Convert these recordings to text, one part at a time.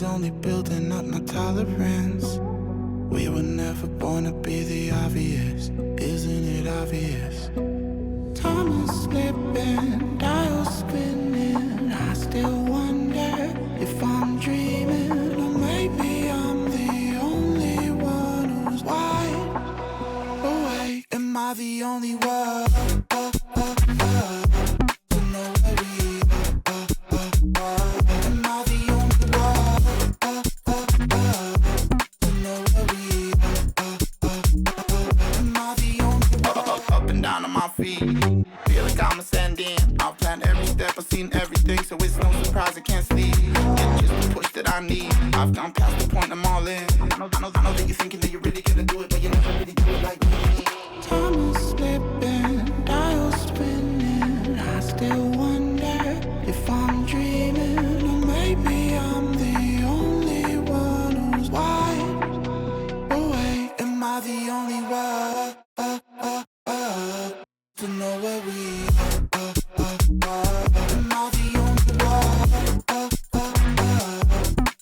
Only building up my tolerance. We were never born to be the obvious. Isn't it obvious? Time is slipping, dials spinning. I still wonder if I'm dreaming, or maybe I'm the only one who's wide awake. Am I the only one? I've gone past the point, I'm all in. I know that you're thinking that you're really gonna do it, but you never really do it like me. Time is slipping, dials spinning. I still wonder if I'm dreaming, or maybe I'm the only one who's wide awake. Am I the only one to know where we are? Am I the only one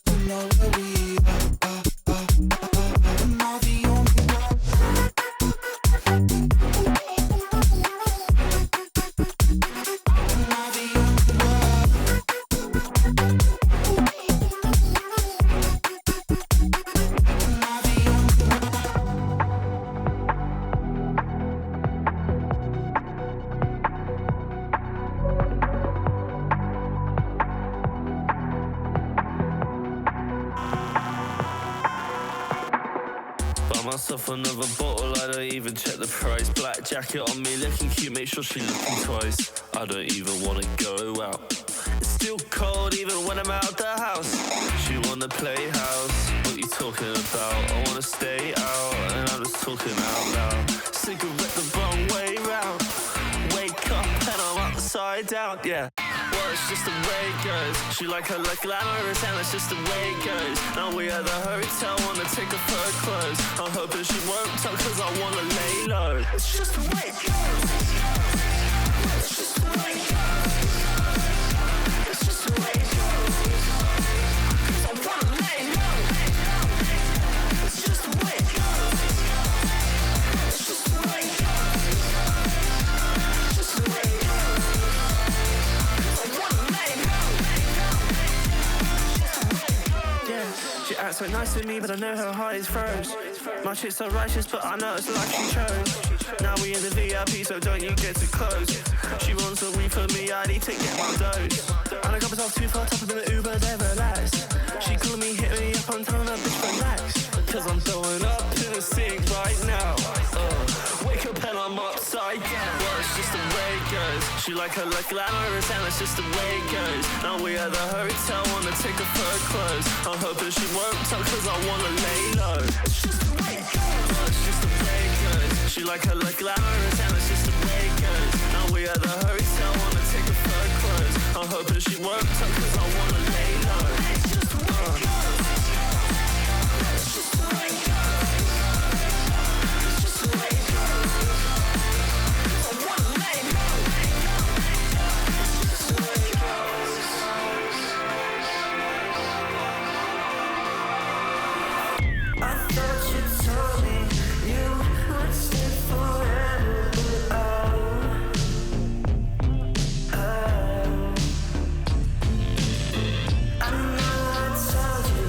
to know where we are? Am I the only one? Am I the only one? Am I the only one? Buy myself another bottle, I don't even check the price. Black jacket on me, looking cute, make sure she looking twice. I don't even wanna go out. It's still cold even when I'm out the house. She wanna play house. talking about. I wanna stay out, and I'm just talking out loud. Cigarette the wrong way round. Wake up and I'm upside down, yeah. Well, it's just the way it goes. She like her like glamorous, and it's just the way it goes. Now we at the hotel, wanna take off her clothes. I'm hoping she won't talk, cause I wanna lay low. It's just the way it goes. It's just the way it goes. It's just the way it goes. Cause I wanna lay low. It's just the way it goes. It's just the way it goes. It's just the way it goes. Cause I wanna lay low. Yeah, she acts so nice to me, but I know her heart is froze. My shit's so righteous, but I know it's the life she chose. Now we in the VIP, so don't you get too close. She wants a weed for me, I need to get my dose. And I got myself too far top of the Uber, then relax. She calling me, hit me up, I'm telling her, bitch, relax. Cause I'm throwing up in the sink right now. Wake up and I'm upside down. Well, it's just the way it goes. She like her like glamorous, and it's just the way it goes. Now we at the hotel, wanna take off her clothes. I'm hoping she won't talk, cause I wanna lay low. It's just the way it goes. Well, it's just the way it goes. She like her like glamorous, and it's just the way it goes. Now we at the hotel, wanna take off her clothes. I'm hoping she won't talk, cause I wanna lay low. It's just the way it goes. It's just the way it goes. It's just the way it goes. I wanna lay low. It's just the way it goes. I thought you told me you would stay forever, but I know I told you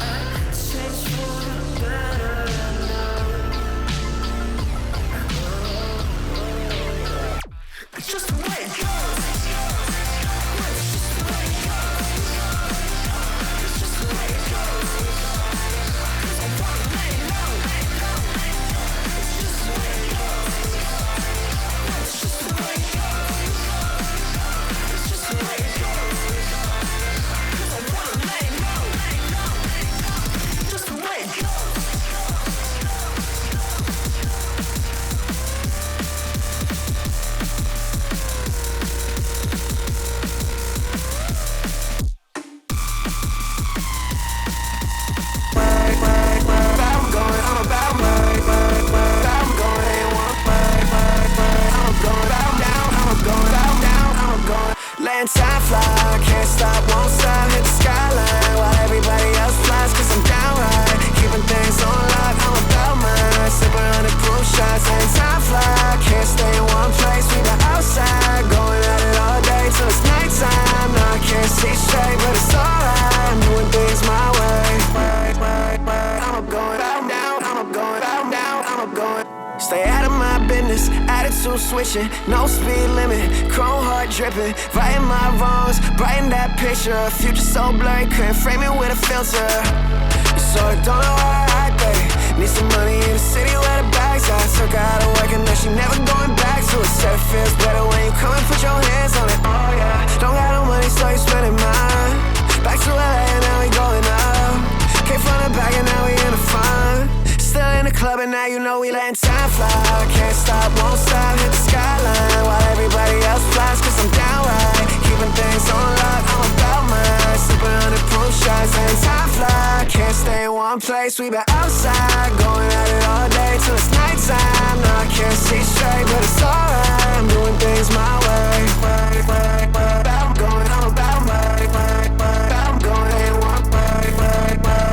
I'd change for the better. It's just the way it goes. It's just the way it goes. It's just the way it goes. Cause I wanna lay low. It's just the way it goes. It's just the way it goes. It's just the way it goes. Cause I wanna lay low. Just the way it goes. Letting time fly, can't stop, won't stop, hit the skyline while everybody else flies, cause I'm downright keeping things on lock, I'm about mine, sipping 100 proof shots. Letting time fly, can't stay in one place, we the outside, going at it all day till it's nighttime. Now I can't see straight, but it's alright, I'm doing things my way. I'm up going down, down, I'm up going down, down, I'm up going. Stay out of my business, attitude switching, no speed limit, chrome heart dripping, righting my wrongs, brighten that picture, future so blurry, couldn't frame it with a filter. You sort of don't know how I act, babe. Need some money in the city where the bags are. Took her out of work and now she never going back to it. Said it feels better when you come and put your hands on it. Oh yeah, don't got no money so you spending mine. Back to LA and now we going up. Came from the back and now we in the front. Still in the club and now you know we letting time fly. Can't stop, won't stop, hit the skyline while everybody else flies, cause I'm downright keeping things on lock, I'm about mine, sipping 100 proof shots. Letting time fly, can't stay in one place, we been outside, going at it all day till it's nighttime. Now I can't see straight, but it's alright, I'm doing things my way. I'm going, I'm about my way. I'm going in one way.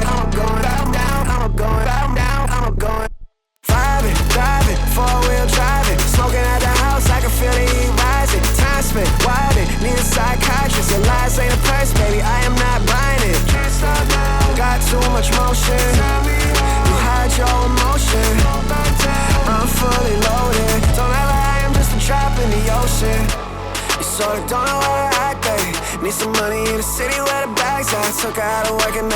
I'm going down, down, I'm going down, down, I'm going. Vibing, driving, four-wheel driving, smoking at the house, I can feel the heat rising. Time spent, wildin', need a psychiatrist. Your lies ain't a purse, baby, I am not buying it. Can't stop now, got too much motion. You hide your emotion. I'm fully loaded, don't ever I am just a drop in the ocean. You sort of don't know how to act, babe. Need some money in the city where the bags are. Took her out of work and